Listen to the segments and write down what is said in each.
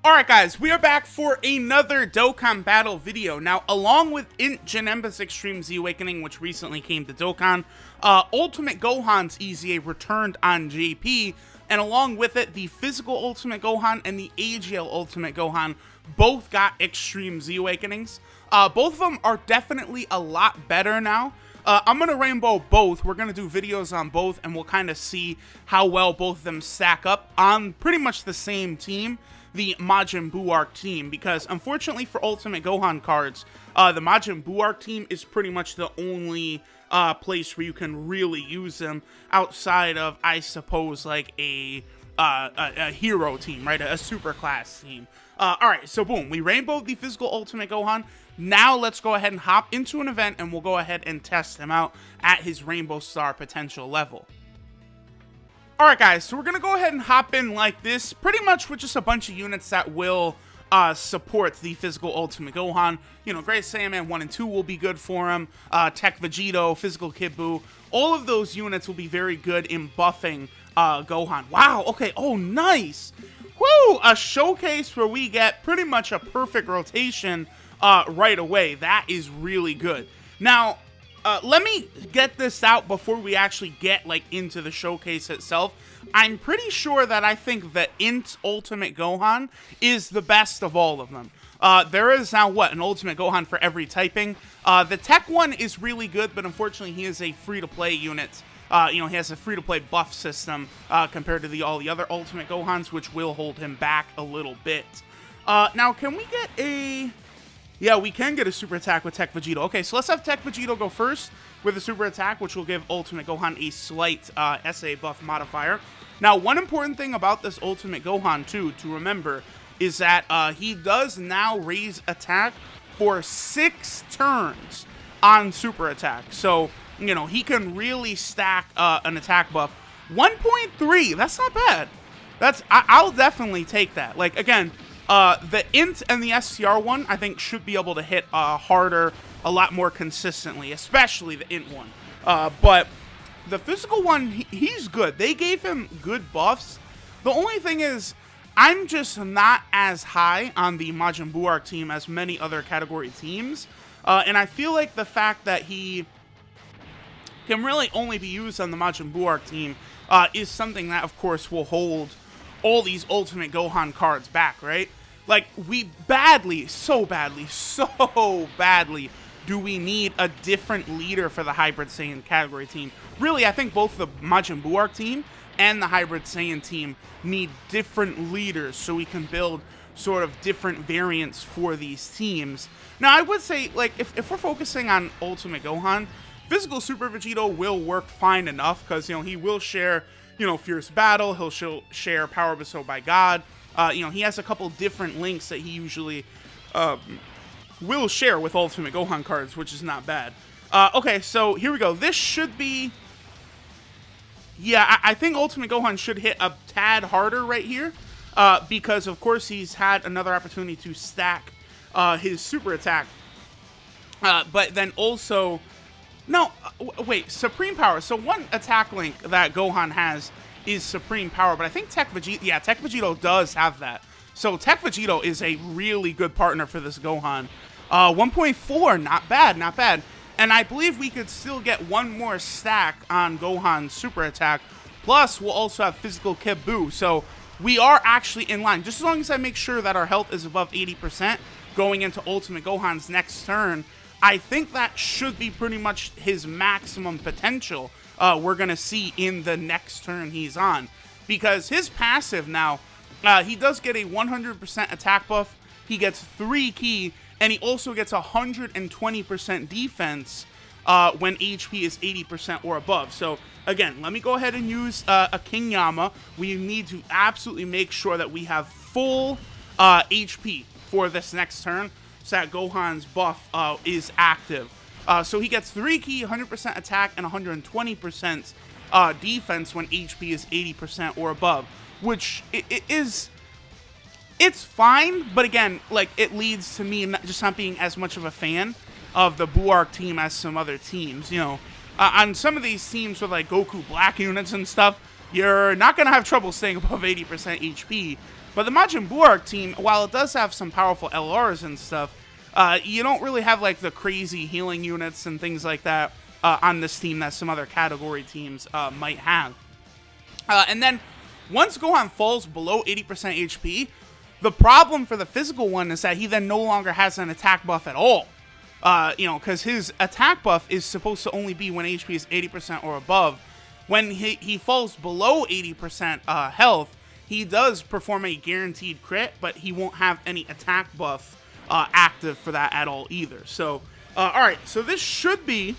Alright guys, we are back for another Dokkan battle video. Now, along with Int Janemba's Extreme Z Awakening, which recently came to Dokkan, Ultimate Gohan's EZA returned on JP, and along with it, the Physical Ultimate Gohan and the AGL Ultimate Gohan both got Extreme Z Awakenings. Both of them are definitely a lot better now. I'm going to rainbow both. We're going to do videos on both, and we'll kind of see how well both of them stack up on pretty much the same team, the Majin Buu Arc team, because unfortunately for Ultimate Gohan cards, the Majin Buu Arc team is pretty much the only place where you can really use them outside of, I suppose, like a hero team, right? A super class team. Alright, so boom, we rainbowed the Physical Ultimate Gohan. Now let's go ahead and hop into an event and we'll go ahead and test him out at his Rainbow Star potential level. Alright guys, so we're going to go ahead and hop in like this, pretty much with just a bunch of units that will support the Physical Ultimate Gohan. You know, Great Saiyaman 1 and 2 will be good for him, Tech Vegito, Physical Kid Buu, all of those units will be very good in buffing Gohan. Wow, okay, oh nice! Woo! A showcase where we get pretty much a perfect rotation right away. That is really good. Now, let me get this out before we actually get like into the showcase itself. I'm pretty sure that I think the Int Ultimate Gohan is the best of all of them. There is now, what, an Ultimate Gohan for every typing. The Tech one is really good, but unfortunately he is a free-to-play unit. You know, he has a free-to-play buff system compared to all the other Ultimate Gohans, which will hold him back a little bit. Now, can we get a... Yeah, we can get a super attack with Tech Vegito. Okay, so let's have Tech Vegito go first with a super attack, which will give Ultimate Gohan a slight SA buff modifier. Now, one important thing about this Ultimate Gohan, too, to remember, is that he does now raise attack for 6 turns on super attack. So, you know, he can really stack an attack buff. 1.3, that's not bad. I'll definitely take that. Like, again... the Int and the STR one, I think, should be able to hit harder, a lot more consistently, especially the Int one. But the Physical one, he's good. They gave him good buffs. The only thing is, I'm just not as high on the Majin Buu Arc team as many other category teams. And I feel like the fact that he can really only be used on the Majin Buu Arc team is something that, of course, will hold all these Ultimate Gohan cards back, right? Like, we so badly do we need a different leader for the Hybrid Saiyan category team. Really, I think both the Majin Buu Arc team and the Hybrid Saiyan team need different leaders so we can build sort of different variants for these teams. Now, I would say, like, if we're focusing on Ultimate Gohan, Physical Super Vegito will work fine enough because, you know, he will share... You know, Fierce Battle, he'll share Power Bestowed by God. You know, he has a couple different links that he usually will share with Ultimate Gohan cards, which is not bad. Okay, so here we go. This should be... Yeah, I think Ultimate Gohan should hit a tad harder right here. Because, of course, he's had another opportunity to stack his super attack. But then also... No, wait, Supreme Power. So one attack link that Gohan has is Supreme Power, but I think Tech Vegito, yeah, Tech Vegito does have that. So Tech Vegito is a really good partner for this Gohan. 1.4, not bad, not bad. And I believe we could still get one more stack on Gohan's super attack. Plus, we'll also have Physical Kid Buu. So we are actually in line. Just as long as I make sure that our health is above 80% going into Ultimate Gohan's next turn, I think that should be pretty much his maximum potential we're going to see in the next turn he's on. Because his passive now, he does get a 100% attack buff, he gets 3 ki, and he also gets 120% defense when HP is 80% or above. So, again, let me go ahead and use a King Yama. We need to absolutely make sure that we have full HP for this next turn, so that Gohan's buff is active. So he gets 3 ki, 100% attack, and 120% defense when HP is 80% or above. Which it's fine, but again, like, it leads to me just not being as much of a fan of the Buu Arc team as some other teams. You know, on some of these teams with like Goku Black units and stuff, you're not going to have trouble staying above 80% HP. But the Majin Buu arc team, while it does have some powerful LRs and stuff, you don't really have like the crazy healing units and things like that on this team that some other category teams might have. And then once Gohan falls below 80% HP, the problem for the physical one is that he then no longer has an attack buff at all. You know, because his attack buff is supposed to only be when HP is 80% or above. When he falls below 80% health, he does perform a guaranteed crit, but he won't have any attack buff active for that at all either. So, alright, so this should be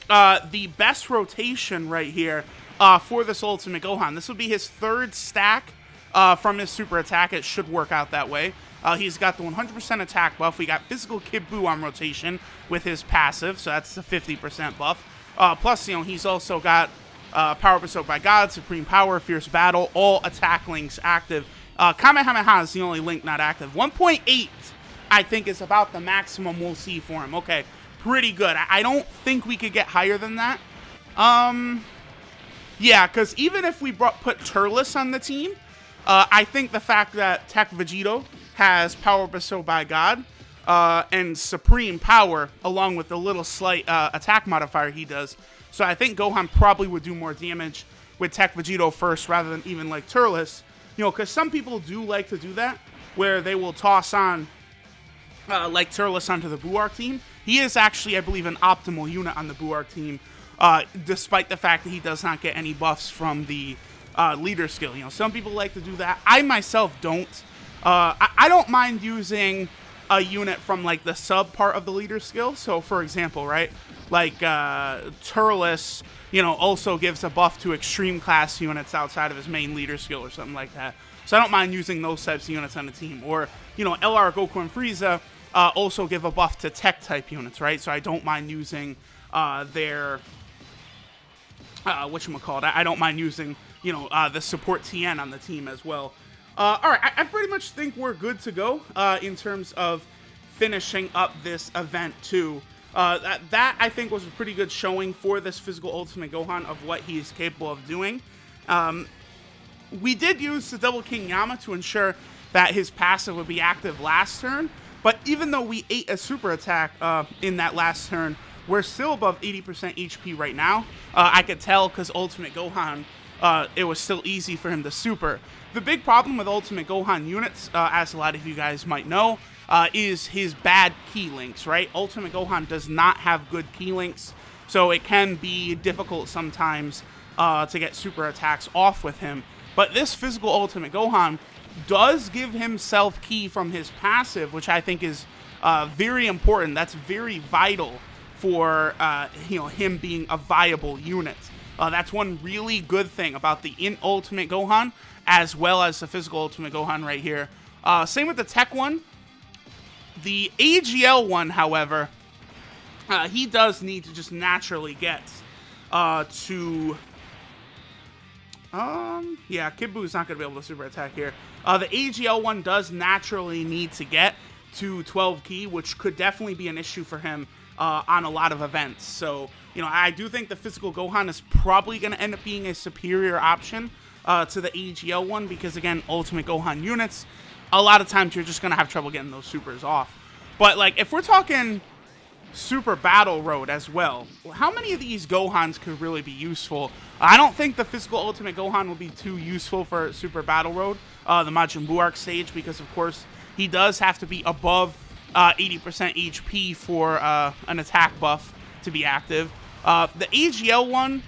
the best rotation right here for this Ultimate Gohan. This would be his third stack from his super attack. It should work out that way. He's got the 100% attack buff. We got Physical Kid Buu on rotation with his passive, so that's the 50% buff. Plus, you know, he's also got Power Bestowed by God, Supreme Power, Fierce Battle, all attack links active. Kamehameha is the only link not active. 1.8, I think, is about the maximum we'll see for him. Okay, pretty good. I don't think we could get higher than that. Yeah, because even if we put Turles on the team, I think the fact that Tech Vegito has Power Bestowed by God and Supreme Power, along with the little slight attack modifier he does. So I think Gohan probably would do more damage with Tech Vegito first rather than even like Turles. You know, because some people do like to do that, where they will toss on like Turles onto the Buu arc team. He is actually, I believe, an optimal unit on the Buu arc team, despite the fact that he does not get any buffs from the leader skill. You know, some people like to do that. I myself don't. I don't mind using a unit from like the sub part of the leader skill. So for example, right, like Turles, you know, also gives a buff to extreme class units outside of his main leader skill or something like that. So I don't mind using those types of units on the team. Or, you know, LR, Goku, and Frieza also give a buff to tech type units, right? So I don't mind using their whatchamacallit, I don't mind using, you know, the support TN on the team as well. Alright, I pretty much think we're good to go in terms of finishing up this event too. That I think was a pretty good showing for this Physical Ultimate Gohan of what he is capable of doing. We did use the Double King Yama to ensure that his passive would be active last turn, but even though we ate a super attack in that last turn, we're still above 80% HP right now. I could tell because Ultimate Gohan, it was still easy for him to super. The big problem with Ultimate Gohan units, as a lot of you guys might know, is his bad key links, right? Ultimate Gohan does not have good key links, so it can be difficult sometimes to get super attacks off with him. But this Physical Ultimate Gohan does give himself key from his passive, which I think is very important. That's very vital for you know, him being a viable unit. That's one really good thing about the Ultimate Gohan, as well as the Physical Ultimate Gohan right here. Same with the Tech one. The AGL one, however, he does need to just naturally get to... yeah, Kid Buu's not going to be able to super attack here. The AGL one does naturally need to get to 12 key, which could definitely be an issue for him on a lot of events. So, you know, I do think the Physical Gohan is probably going to end up being a superior option to the AGL one, because again, Ultimate Gohan units, a lot of times you're just going to have trouble getting those supers off. But like, if we're talking Super Battle Road as well, how many of these Gohans could really be useful? I don't think the Physical Ultimate Gohan will be too useful for Super Battle Road, the Majin Buu arc stage, because of course he does have to be above 80% HP for an attack buff to be active. The AGL one,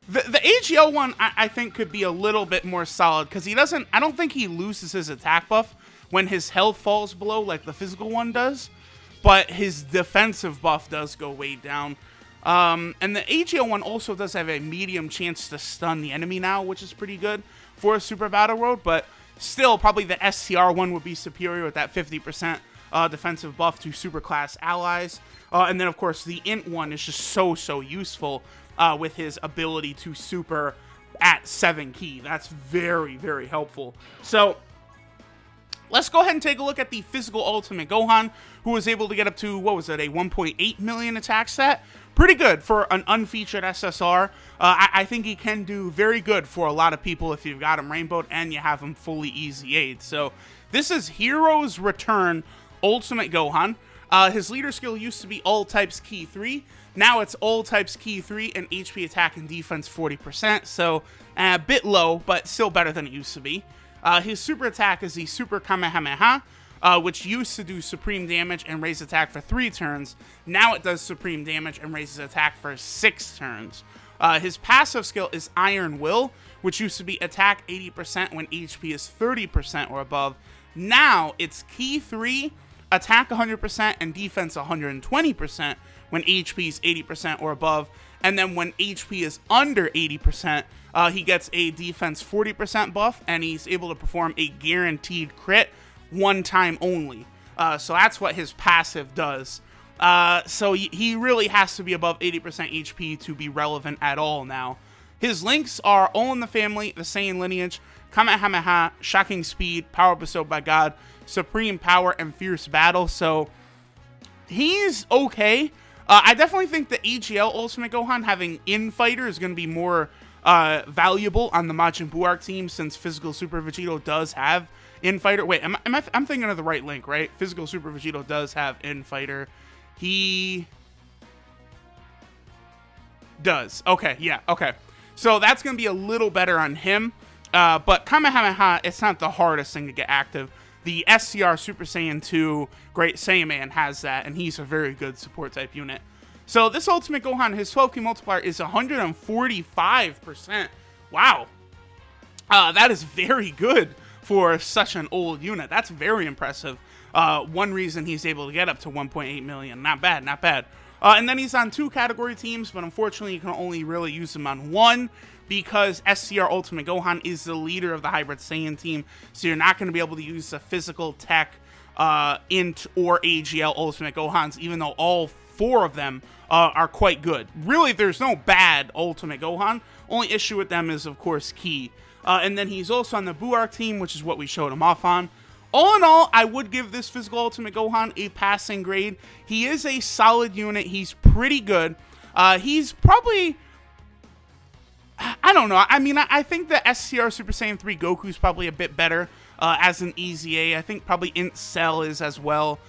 The AGL one, I think, could be a little bit more solid, because he doesn't, I don't think he loses his attack buff when his health falls below like the physical one does, but his defensive buff does go way down. And the AGL one also does have a medium chance to stun the enemy now, which is pretty good for a Super Battle Road, but still, probably the STR one would be superior with that 50% defensive buff to super class allies. And then, of course, the Int one is just so useful with his ability to super at 7 key. That's very, very helpful. So, let's go ahead and take a look at the Physical Ultimate Gohan, who was able to get up to, what was it, a 1.8 million attack stat, pretty good for an unfeatured SSR. I think he can do very good for a lot of people if you've got him rainbowed and you have him fully easy aid. So this is Hero's Return Ultimate Gohan. His leader skill used to be all types key 3. Now it's all types key 3 and HP attack and defense 40%. So a bit low, but still better than it used to be. His super attack is the Super Kamehameha, which used to do supreme damage and raise attack for 3 turns. Now it does supreme damage and raises attack for 6 turns. His passive skill is Iron Will, which used to be attack 80% when HP is 30% or above. Now it's key 3, attack 100%, and defense 120% when HP is 80% or above. And then when HP is under 80%, he gets a defense 40% buff, and he's able to perform a guaranteed crit 1 time only. So that's what his passive does. So he really has to be above 80% HP to be relevant at all now. His links are All in the Family, the Saiyan Lineage, Kamehameha, Shocking Speed, Power Bestowed by God, Supreme Power, and Fierce Battle. So he's okay. I definitely think the AGL Ultimate Gohan having Infighter is going to be more valuable on the Majin Buu arc team, since Physical Super Vegito does have Infighter. Wait, I'm thinking of the right link, right? Physical Super Vegito does have Infighter. He does. Okay, yeah, okay. So that's going to be a little better on him. But Kamehameha, it's not the hardest thing to get active. The SCR Super Saiyan 2 Great Saiyaman has that, and he's a very good support type unit. So this Ultimate Gohan, his 12 key multiplier is 145%. Wow. That is very good for such an old unit. That's very impressive. One reason he's able to get up to 1.8 million. Not bad, not bad. And then he's on 2 category teams, but unfortunately you can only really use him on 1, because SCR Ultimate Gohan is the leader of the Hybrid Saiyan team, so you're not going to be able to use the physical tech Int or AGL Ultimate Gohans, even though all 4 of them are quite good. Really, there's no bad Ultimate Gohan. Only issue with them is, of course, Ki. And then he's also on the Buu arc team, which is what we showed him off on. All in all, I would give this Physical Ultimate Gohan a passing grade. He is a solid unit. He's pretty good. He's probably... I don't know. I mean, I think the SCR Super Saiyan 3 Goku's probably a bit better as an Easy A. I think probably Int Cell is as well.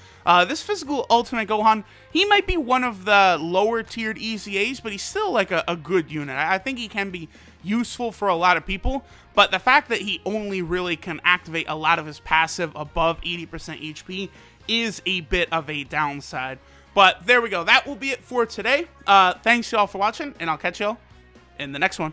This Physical Ultimate Gohan, he might be one of the lower tiered Easy A's, but he's still like a good unit. I think he can be useful for a lot of people, but the fact that he only really can activate a lot of his passive above 80% HP is a bit of a downside. But there we go. That will be it for today. Thanks y'all for watching, and I'll catch y'all in the next one.